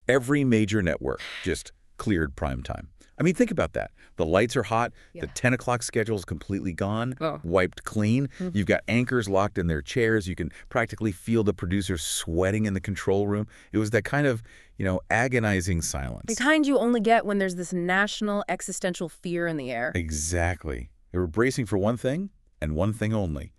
Every major network just cleared prime time. I mean, think about that. The lights are hot. Yeah. The 10 o'clock schedule is completely gone, Oh. wiped clean. You've got anchors locked in their chairs. You can practically feel the producers sweating in the control room. It was that kind of, agonizing silence. The kind you only get when there's this national existential fear in the air. Exactly. They were bracing for one thing, and one thing only: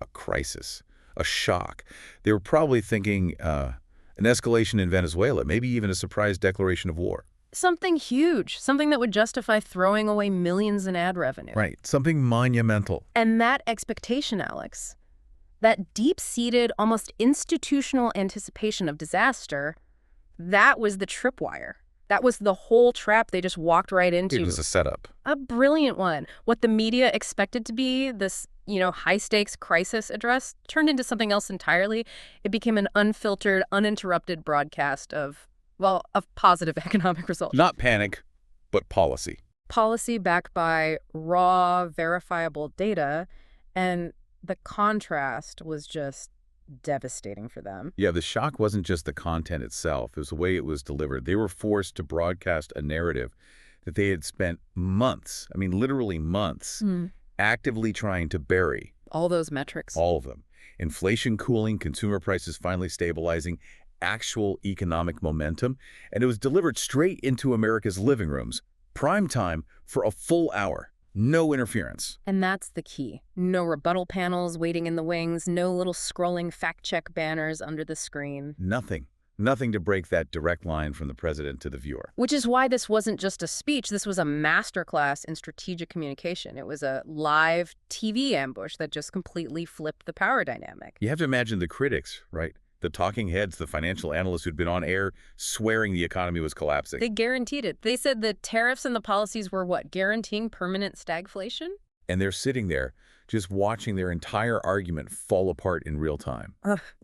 a crisis, a shock. They were probably thinking an escalation in Venezuela, maybe even a surprise declaration of war. Something huge, something that would justify throwing away millions in ad revenue. Right, something monumental. And that expectation, Alex, that deep-seated, almost institutional anticipation of disaster, that was the tripwire. That was the whole trap they just walked right into. It was a setup. A brilliant one. What the media expected to be this, high-stakes crisis address turned into something else entirely. It became an unfiltered, uninterrupted broadcast of positive economic results. Not panic, but policy. Policy backed by raw, verifiable data, and the contrast was just devastating for them. Yeah, the shock wasn't just the content itself. It was the way it was delivered. They were forced to broadcast a narrative that they had spent months, I mean literally months, actively trying to bury. All those metrics. All of them. Inflation cooling, consumer prices finally stabilizing, actual economic momentum, and it was delivered straight into America's living rooms, prime time, for a full hour. No interference. And that's the key. No rebuttal panels waiting in the wings, no little scrolling fact-check banners under the screen. Nothing. Nothing to break that direct line from the president to the viewer. Which is why this wasn't just a speech, this was a masterclass in strategic communication. It was a live TV ambush that just completely flipped the power dynamic. You have to imagine the critics, right? The talking heads, the financial analysts who'd been on air swearing the economy was collapsing. They guaranteed it. They said the tariffs and the policies were what, guaranteeing permanent stagflation? And they're sitting there just watching their entire argument fall apart in real time.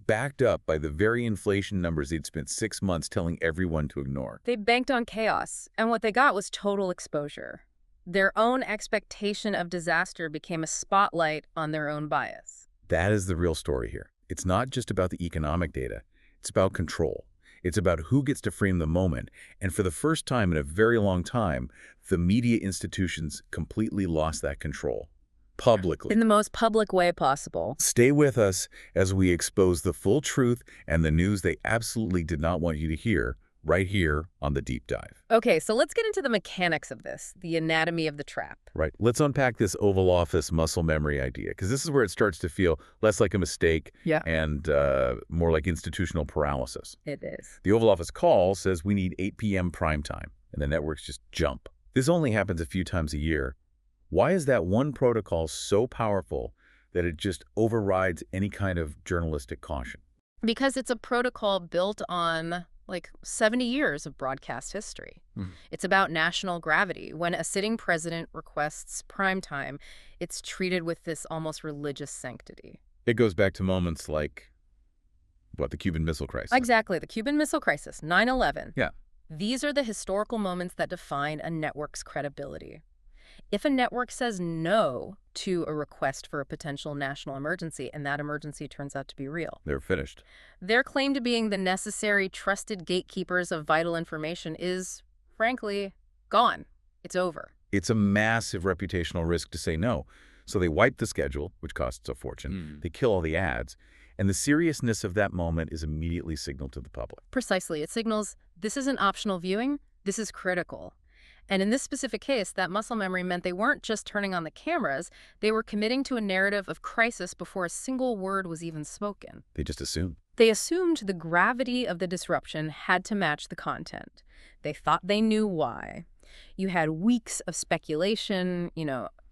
Backed up by the very inflation numbers they'd spent 6 months telling everyone to ignore. They banked on chaos, and what they got was total exposure. Their own expectation of disaster became a spotlight on their own bias. That is the real story here. It's not just about the economic data. It's about control. It's about who gets to frame the moment. And for the first time in a very long time, the media institutions completely lost that control. Publicly. In the most public way possible. Stay with us as we expose the full truth and the news they absolutely did not want you to hear, right here on The Deep Dive. Okay, so let's get into the mechanics of this, the anatomy of the trap. Right. Let's unpack this Oval Office muscle memory idea, because this is where it starts to feel less like a mistake and more like institutional paralysis. It is. The Oval Office call says we need 8 p.m. prime time, and the networks just jump. This only happens a few times a year. Why is that one protocol so powerful that it just overrides any kind of journalistic caution? Because it's a protocol built on 70 years of broadcast history. It's about national gravity. When a sitting president requests prime time, it's treated with this almost religious sanctity. It goes back to moments like, the Cuban Missile Crisis. Exactly, the Cuban Missile Crisis, 9/11. Yeah. These are the historical moments that define a network's credibility. If a network says no to a request for a potential national emergency, and that emergency turns out to be real, they're finished. Their claim to being the necessary, trusted gatekeepers of vital information is, frankly, gone. It's over. It's a massive reputational risk to say no. So they wipe the schedule, which costs a fortune. They kill all the ads. And the seriousness of that moment is immediately signaled to the public. Precisely. It signals this isn't optional viewing. This is critical. And in this specific case, that muscle memory meant they weren't just turning on the cameras, they were committing to a narrative of crisis before a single word was even spoken. They just assumed. They assumed the gravity of the disruption had to match the content. They thought they knew why. You had weeks of speculation,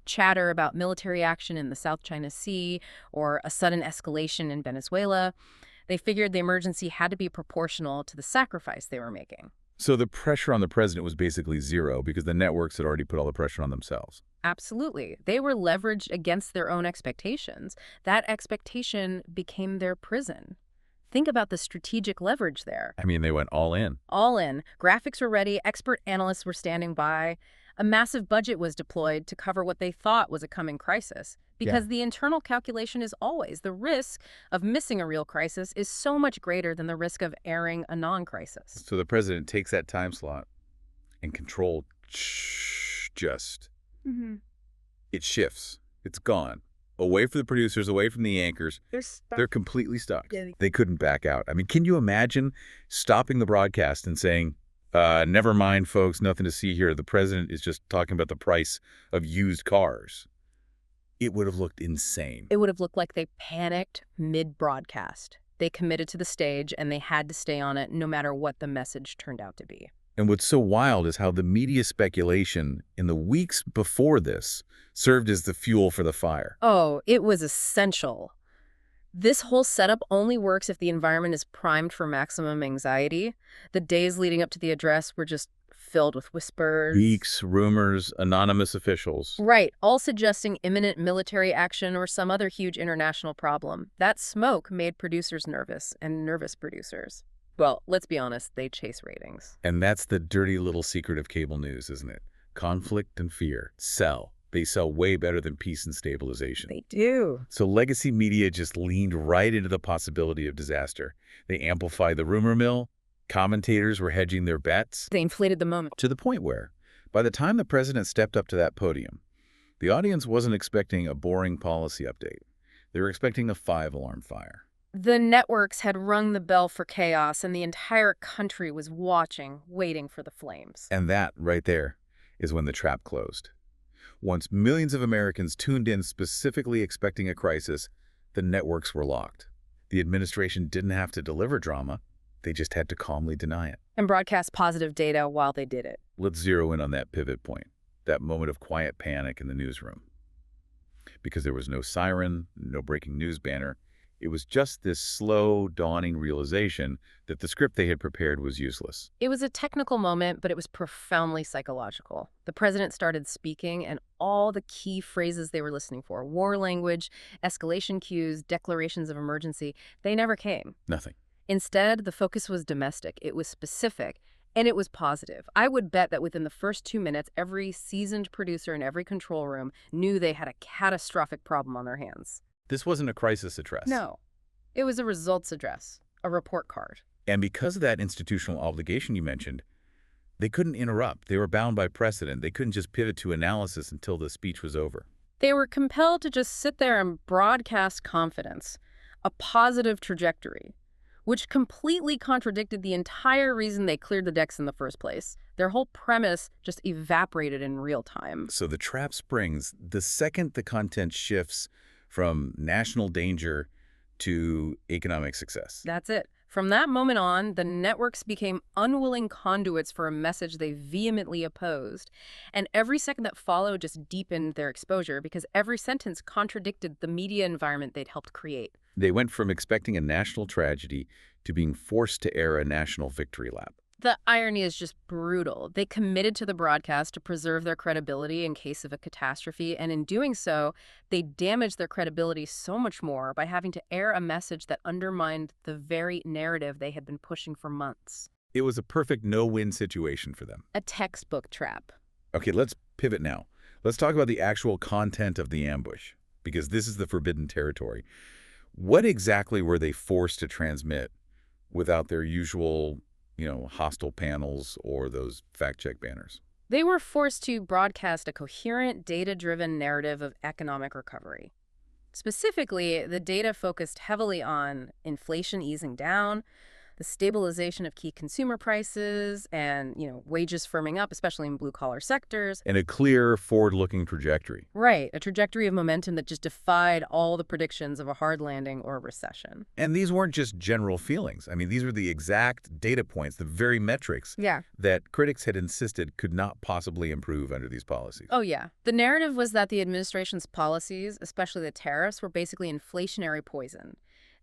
chatter about military action in the South China Sea or a sudden escalation in Venezuela. They figured the emergency had to be proportional to the sacrifice they were making. So the pressure on the president was basically zero because the networks had already put all the pressure on themselves. Absolutely. They were leveraged against their own expectations. That expectation became their prison. Think about the strategic leverage there. I mean, they went all in. All in. Graphics were ready. Expert analysts were standing by. A massive budget was deployed to cover what they thought was a coming crisis. because the internal calculation is always the risk of missing a real crisis is so much greater than the risk of airing a non-crisis. So the president takes that time slot and control just, it shifts. It's gone. Away from the producers, away from the anchors. They're stuck. They're completely stuck. Yeah. They couldn't back out. I mean, can you imagine stopping the broadcast and saying, never mind, folks, nothing to see here. The president is just talking about the price of used cars. It would have looked insane. It would have looked like they panicked mid-broadcast. They committed to the stage, and they had to stay on it no matter what the message turned out to be. And what's so wild is how the media speculation in the weeks before this served as the fuel for the fire. Oh, it was essential. This whole setup only works if the environment is primed for maximum anxiety. The days leading up to the address were just filled with whispers. Leaks, rumors, anonymous officials. Right, all suggesting imminent military action or some other huge international problem. That smoke made producers nervous, and nervous producers, well, let's be honest, they chase ratings. And that's the dirty little secret of cable news, isn't it? Conflict and fear sell. They sell way better than peace and stabilization. They do. So legacy media just leaned right into the possibility of disaster. They amplified the rumor mill. Commentators were hedging their bets. They inflated the moment. To the point where, by the time the president stepped up to that podium, the audience wasn't expecting a boring policy update. They were expecting a 5-alarm fire. The networks had rung the bell for chaos, and the entire country was watching, waiting for the flames. And that, right there, is when the trap closed. Once millions of Americans tuned in specifically expecting a crisis, the networks were locked. The administration didn't have to deliver drama. They just had to calmly deny it. And broadcast positive data while they did it. Let's zero in on that pivot point, that moment of quiet panic in the newsroom. Because there was no siren, no breaking news banner. It was just this slow, dawning realization that the script they had prepared was useless. It was a technical moment, but it was profoundly psychological. The president started speaking, and all the key phrases they were listening for, war language, escalation cues, declarations of emergency, they never came. Nothing. Instead, the focus was domestic. It was specific, and it was positive. I would bet that within the first 2 minutes, every seasoned producer in every control room knew they had a catastrophic problem on their hands. This wasn't a crisis address. No. It was a results address, a report card. And because of that institutional obligation you mentioned, they couldn't interrupt. They were bound by precedent. They couldn't just pivot to analysis until the speech was over. They were compelled to just sit there and broadcast confidence, a positive trajectory, which completely contradicted the entire reason they cleared the decks in the first place. Their whole premise just evaporated in real time. So the trap springs the second the content shifts from national danger to economic success. That's it. From that moment on, the networks became unwilling conduits for a message they vehemently opposed. And every second that followed just deepened their exposure because every sentence contradicted the media environment they'd helped create. They went from expecting a national tragedy to being forced to air a national victory lap. The irony is just brutal. They committed to the broadcast to preserve their credibility in case of a catastrophe, and in doing so, they damaged their credibility so much more by having to air a message that undermined the very narrative they had been pushing for months. It was a perfect no-win situation for them. A textbook trap. Okay, let's pivot now. Let's talk about the actual content of the ambush, because this is the forbidden territory. What exactly were they forced to transmit without their usual hostile panels or those fact-check banners? They were forced to broadcast a coherent, data-driven narrative of economic recovery. Specifically, the data focused heavily on inflation easing down, the stabilization of key consumer prices, and, wages firming up, especially in blue-collar sectors. And a clear, forward-looking trajectory. Right, a trajectory of momentum that just defied all the predictions of a hard landing or a recession. And these weren't just general feelings. I mean, these were the exact data points, the very metrics that critics had insisted could not possibly improve under these policies. Oh, yeah. The narrative was that the administration's policies, especially the tariffs, were basically inflationary poison.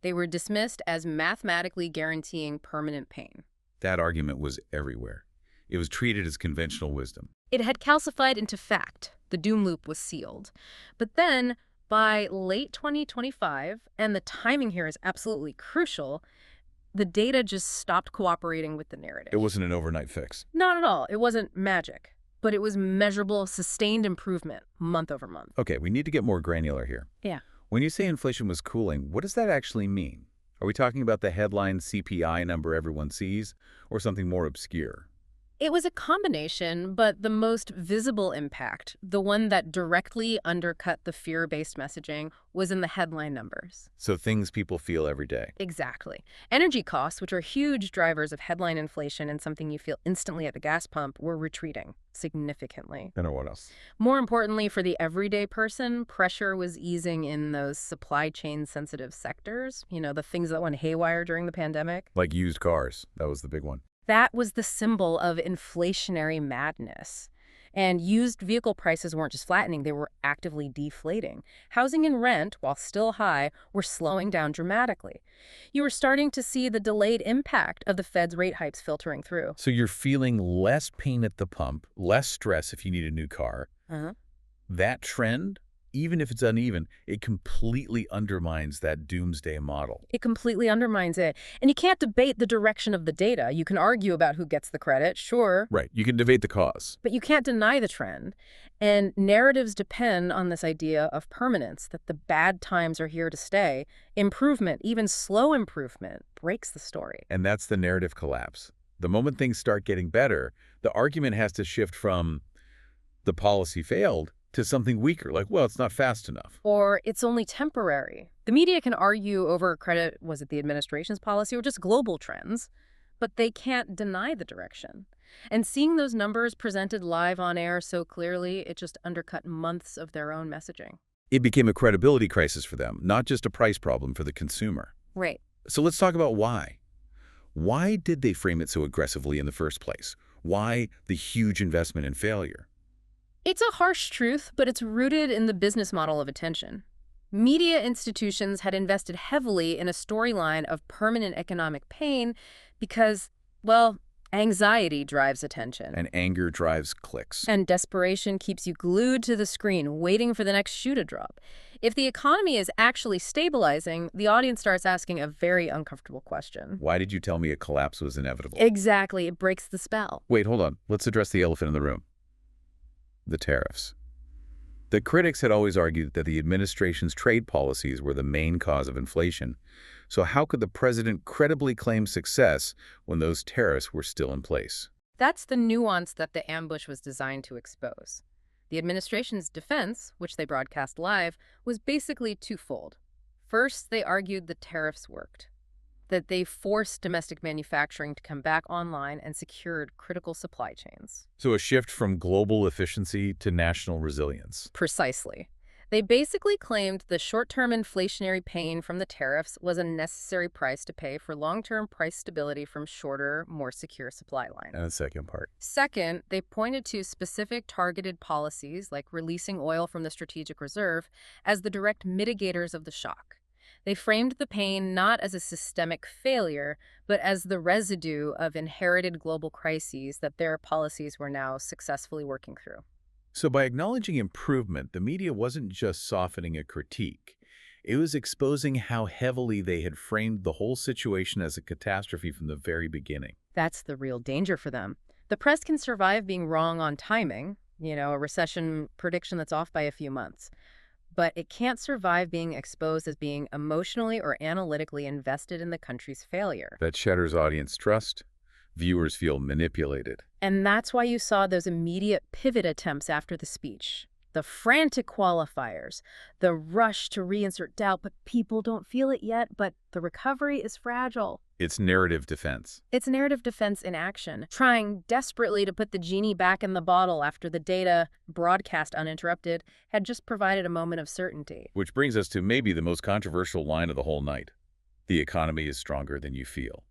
They were dismissed as mathematically guaranteeing permanent pain. That argument was everywhere. It was treated as conventional wisdom. It had calcified into fact. The doom loop was sealed. But then, by late 2025, and the timing here is absolutely crucial, the data just stopped cooperating with the narrative. It wasn't an overnight fix. Not at all. It wasn't magic. but it was measurable, sustained improvement month over month. Okay, we need to get more granular here. Yeah. When you say inflation was cooling, what does that actually mean? Are we talking about the headline CPI number everyone sees, or something more obscure? It was a combination, but the most visible impact, the one that directly undercut the fear-based messaging, was in the headline numbers. So things people feel every day. Exactly. Energy costs, which are huge drivers of headline inflation and something you feel instantly at the gas pump, were retreating significantly. And what else? More importantly, for the everyday person, pressure was easing in those supply chain sensitive sectors, the things that went haywire during the pandemic. Like used cars. That was the big one. That was the symbol of inflationary madness. And used vehicle prices weren't just flattening, they were actively deflating. Housing and rent, while still high, were slowing down dramatically. You were starting to see the delayed impact of the Fed's rate hikes filtering through. So you're feeling less pain at the pump, less stress if you need a new car. That trend, even if it's uneven, it completely undermines that doomsday model. It completely undermines it. And you can't debate the direction of the data. You can argue about who gets the credit, sure. Right. You can debate the cause. But you can't deny the trend. And narratives depend on this idea of permanence, that the bad times are here to stay. Improvement, even slow improvement, breaks the story. And that's the narrative collapse. The moment things start getting better, the argument has to shift from the policy failed to something weaker, like, well, it's not fast enough. Or it's only temporary. The media can argue over credit, was it the administration's policy or just global trends, but they can't deny the direction. And seeing those numbers presented live on air so clearly, it just undercut months of their own messaging. It became a credibility crisis for them, not just a price problem for the consumer. Right. So let's talk about why. Why did they frame it so aggressively in the first place? Why the huge investment in failure? It's a harsh truth, but it's rooted in the business model of attention. Media institutions had invested heavily in a storyline of permanent economic pain because, well, anxiety drives attention. And anger drives clicks. And desperation keeps you glued to the screen, waiting for the next shoe to drop. If the economy is actually stabilizing, the audience starts asking a very uncomfortable question. Why did you tell me a collapse was inevitable? Exactly. It breaks the spell. Wait, hold on. Let's address the elephant in the room. The tariffs. The critics had always argued that the administration's trade policies were the main cause of inflation. So how could the president credibly claim success when those tariffs were still in place? That's the nuance that the ambush was designed to expose. The administration's defense, which they broadcast live, was basically twofold. First, they argued the tariffs worked, that they forced domestic manufacturing to come back online and secured critical supply chains. So a shift from global efficiency to national resilience. Precisely. They basically claimed the short-term inflationary pain from the tariffs was a necessary price to pay for long-term price stability from shorter, more secure supply lines. And the second part. Second, they pointed to specific targeted policies, like releasing oil from the strategic reserve, as the direct mitigators of the shock. They framed the pain not as a systemic failure, but as the residue of inherited global crises that their policies were now successfully working through. So by acknowledging improvement, the media wasn't just softening a critique. It was exposing how heavily they had framed the whole situation as a catastrophe from the very beginning. That's the real danger for them. The press can survive being wrong on timing, a recession prediction that's off by a few months. But it can't survive being exposed as being emotionally or analytically invested in the country's failure. That shatters audience trust. Viewers feel manipulated. And that's why you saw those immediate pivot attempts after the speech. The frantic qualifiers, the rush to reinsert doubt, but people don't feel it yet, but the recovery is fragile. It's narrative defense. It's narrative defense in action, trying desperately to put the genie back in the bottle after the data, broadcast uninterrupted, had just provided a moment of certainty. Which brings us to maybe the most controversial line of the whole night. The economy is stronger than you feel.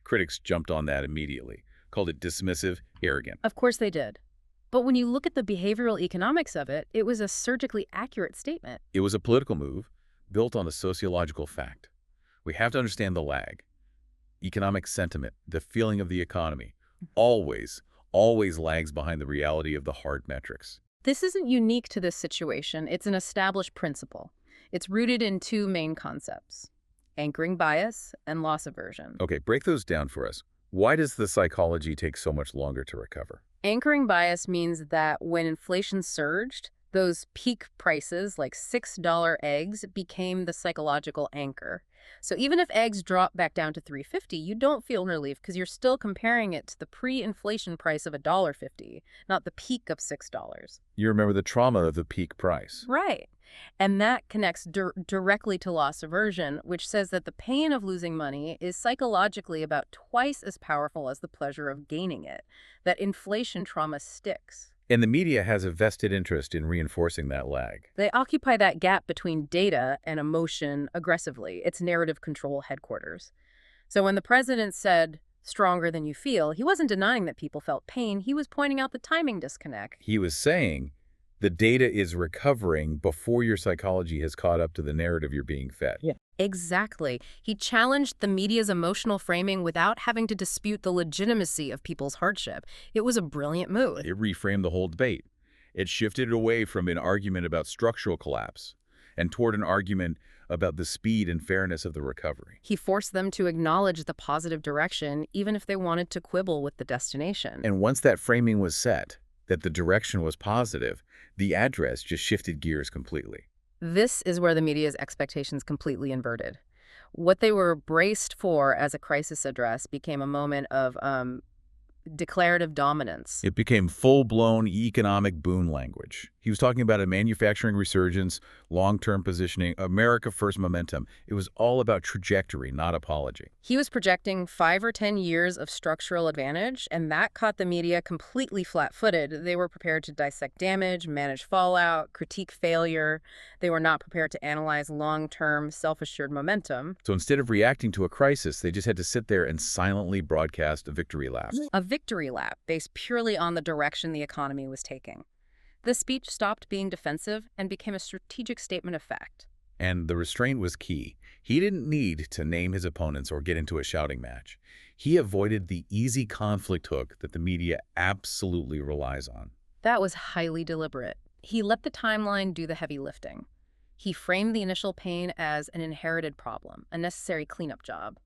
Critics jumped on that immediately, called it dismissive, arrogant. Of course they did. But when you look at the behavioral economics of it, it was a surgically accurate statement. It was a political move built on a sociological fact. We have to understand the lag. Economic sentiment, the feeling of the economy, always lags behind the reality of the hard metrics. This isn't unique to this situation. It's an established principle. It's rooted in two main concepts: anchoring bias and loss aversion. Okay, break those down for us. Why does the psychology take so much longer to recover? Anchoring bias means that when inflation surged, those peak prices, like $6 eggs, became the psychological anchor. So even if eggs drop back down to $3.50, you don't feel relief because you're still comparing it to the pre-inflation price of $1.50, not the peak of $6. You remember the trauma of the peak price. Right. And that connects directly to loss aversion, which says that the pain of losing money is psychologically about twice as powerful as the pleasure of gaining it, that inflation trauma sticks. And the media has a vested interest in reinforcing that lag. They occupy that gap between data and emotion aggressively. It's narrative control headquarters. So when the president said, "stronger than you feel," he wasn't denying that people felt pain. He was pointing out the timing disconnect. He was saying the data is recovering before your psychology has caught up to the narrative you're being fed. Yeah. Exactly. He challenged the media's emotional framing without having to dispute the legitimacy of people's hardship. It was a brilliant move. It reframed the whole debate. It shifted away from an argument about structural collapse and toward an argument about the speed and fairness of the recovery. He forced them to acknowledge the positive direction, even if they wanted to quibble with the destination. And once that framing was set, that the direction was positive, the address just shifted gears completely. This is where the media's expectations completely inverted. What they were braced for as a crisis address became a moment of declarative dominance. It became full-blown economic boom language. He was talking about a manufacturing resurgence, long-term positioning, America First momentum. It was all about trajectory, not apology. He was projecting 5 or 10 years of structural advantage, and that caught the media completely flat-footed. They were prepared to dissect damage, manage fallout, critique failure. They were not prepared to analyze long-term, self-assured momentum. So instead of reacting to a crisis, they just had to sit there and silently broadcast a victory lap. A victory lap based purely on the direction the economy was taking. The speech stopped being defensive and became a strategic statement of fact. And the restraint was key. He didn't need to name his opponents or get into a shouting match. He avoided the easy conflict hook that the media absolutely relies on. That was highly deliberate. He let the timeline do the heavy lifting. He framed the initial pain as an inherited problem, a necessary cleanup job.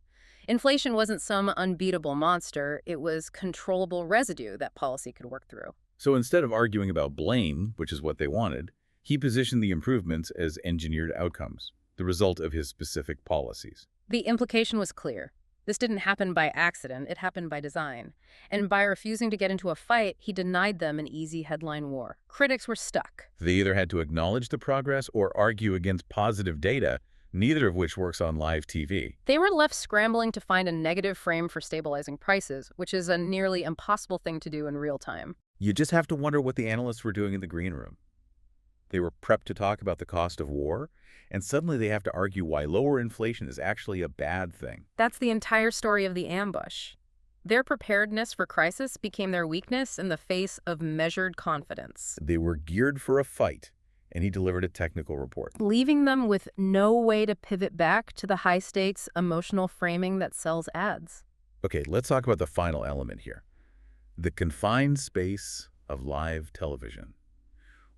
Inflation wasn't some unbeatable monster. It was controllable residue that policy could work through. So instead of arguing about blame, which is what they wanted, he positioned the improvements as engineered outcomes, the result of his specific policies. The implication was clear. This didn't happen by accident, it happened by design. And by refusing to get into a fight, he denied them an easy headline war. Critics were stuck. They either had to acknowledge the progress or argue against positive data, neither of which works on live TV. They were left scrambling to find a negative frame for stabilizing prices, which is a nearly impossible thing to do in real time. You just have to wonder what the analysts were doing in the green room. They were prepped to talk about the cost of war, and suddenly they have to argue why lower inflation is actually a bad thing. That's the entire story of the ambush. Their preparedness for crisis became their weakness in the face of measured confidence, They were geared for a fight, and he delivered a technical report. leaving them with no way to pivot back to the high-stakes emotional framing that sells ads. Okay, let's talk about the final element here. The confined space of live television.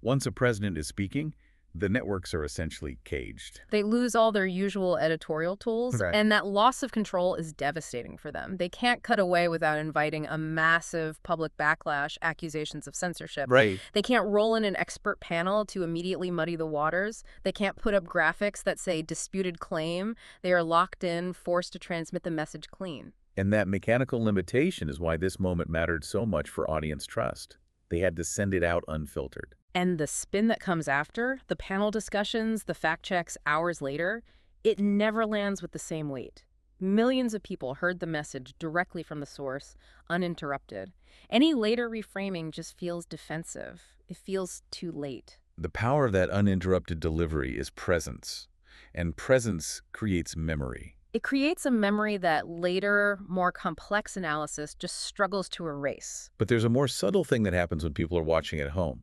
Once a president is speaking, the networks are essentially caged. They lose all their usual editorial tools, Right. and that loss of control is devastating for them. They can't cut away without inviting a massive public backlash, accusations of censorship. Right. They can't roll in an expert panel to immediately muddy the waters. They can't put up graphics that say disputed claim. They are locked in, forced to transmit the message clean. And that mechanical limitation is why this moment mattered so much for audience trust. They had to send it out unfiltered. And the spin that comes after, the panel discussions, the fact checks hours later, it never lands with the same weight. Millions of people heard the message directly from the source, uninterrupted. Any later reframing just feels defensive. It feels too late. The power of that uninterrupted delivery is presence, and presence creates memory. It creates a memory that later, more complex analysis just struggles to erase. But there's a more subtle thing that happens when people are watching at home.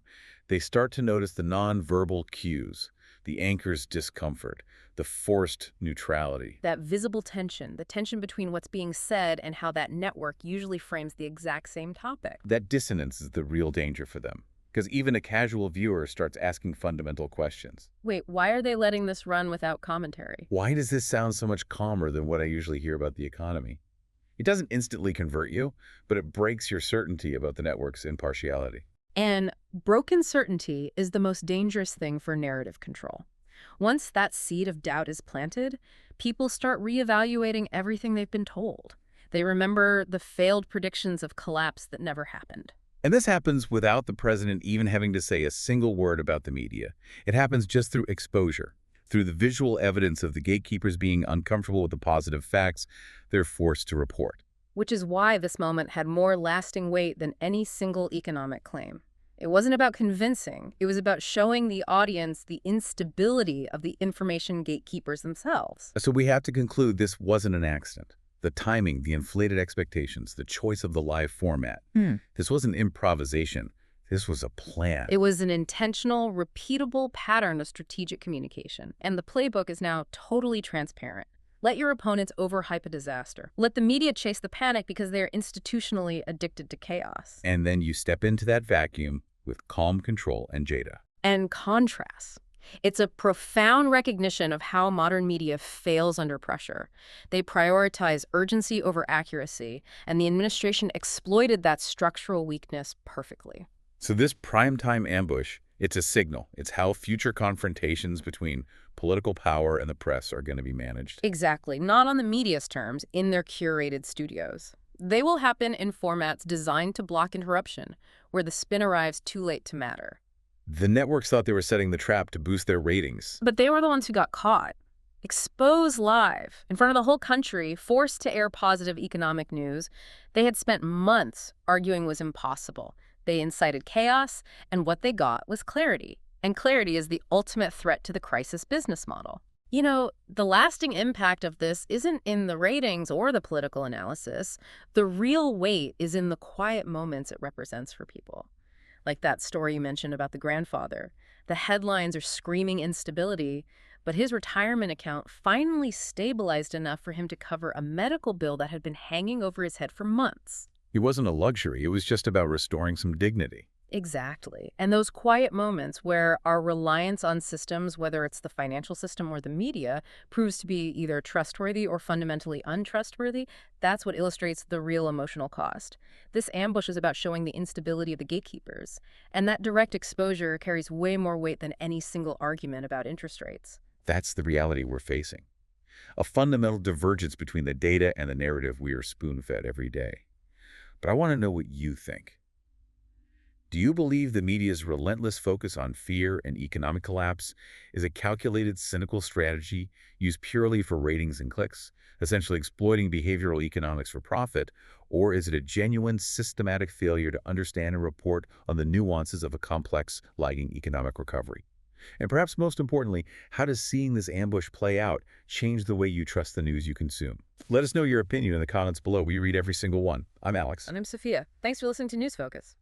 They start to notice the nonverbal cues, the anchor's discomfort, the forced neutrality. That visible tension, the tension between what's being said and how that network usually frames the exact same topic. That dissonance is the real danger for them, because even a casual viewer starts asking fundamental questions. Wait, why are they letting this run without commentary? Why does this sound so much calmer than what I usually hear about the economy? It doesn't instantly convert you, but it breaks your certainty about the network's impartiality. And broken certainty is the most dangerous thing for narrative control. Once that seed of doubt is planted, people start reevaluating everything they've been told. They remember the failed predictions of collapse that never happened. And this happens without the president even having to say a single word about the media. It happens just through exposure, through the visual evidence of the gatekeepers being uncomfortable with the positive facts they're forced to report. Which is why this moment had more lasting weight than any single economic claim. It wasn't about convincing. It was about showing the audience the instability of the information gatekeepers themselves. So we have to conclude this wasn't an accident. The timing, the inflated expectations, the choice of the live format. This wasn't improvisation. This was a plan. It was an intentional, repeatable pattern of strategic communication. And the playbook is now totally transparent. Let your opponents overhype a disaster. Let the media chase the panic because they're institutionally addicted to chaos. And then you step into that vacuum with calm control and Jada. And contrast. It's a profound recognition of how modern media fails under pressure. They prioritize urgency over accuracy, and the administration exploited that structural weakness perfectly. So this primetime ambush, it's a signal. It's how future confrontations between political power and the press are going to be managed. Exactly. Not on the media's terms, in their curated studios. They will happen in formats designed to block interruption, where the spin arrives too late to matter. The networks thought they were setting the trap to boost their ratings. But they were the ones who got caught. Exposed live, in front of the whole country, forced to air positive economic news they had spent months arguing was impossible. They incited chaos, and what they got was clarity. And clarity is the ultimate threat to the crisis business model. You know, the lasting impact of this isn't in the ratings or the political analysis. The real weight is in the quiet moments it represents for people. Like that story you mentioned about the grandfather. The headlines are screaming instability, but his retirement account finally stabilized enough for him to cover a medical bill that had been hanging over his head for months. It wasn't a luxury. It was just about restoring some dignity. Exactly. And those quiet moments where our reliance on systems, whether it's the financial system or the media, proves to be either trustworthy or fundamentally untrustworthy, that's what illustrates the real emotional cost. This ambush is about showing the instability of the gatekeepers, and that direct exposure carries way more weight than any single argument about interest rates. That's the reality we're facing. A fundamental divergence between the data and the narrative we are spoon-fed every day. But I want to know what you think. Do you believe the media's relentless focus on fear and economic collapse is a calculated, cynical strategy used purely for ratings and clicks, essentially exploiting behavioral economics for profit, or is it a genuine, systematic failure to understand and report on the nuances of a complex, lagging economic recovery? And perhaps most importantly, how does seeing this ambush play out change the way you trust the news you consume? Let us know your opinion in the comments below. We read every single one. I'm Alex. And I'm Sophia. Thanks for listening to News Focus.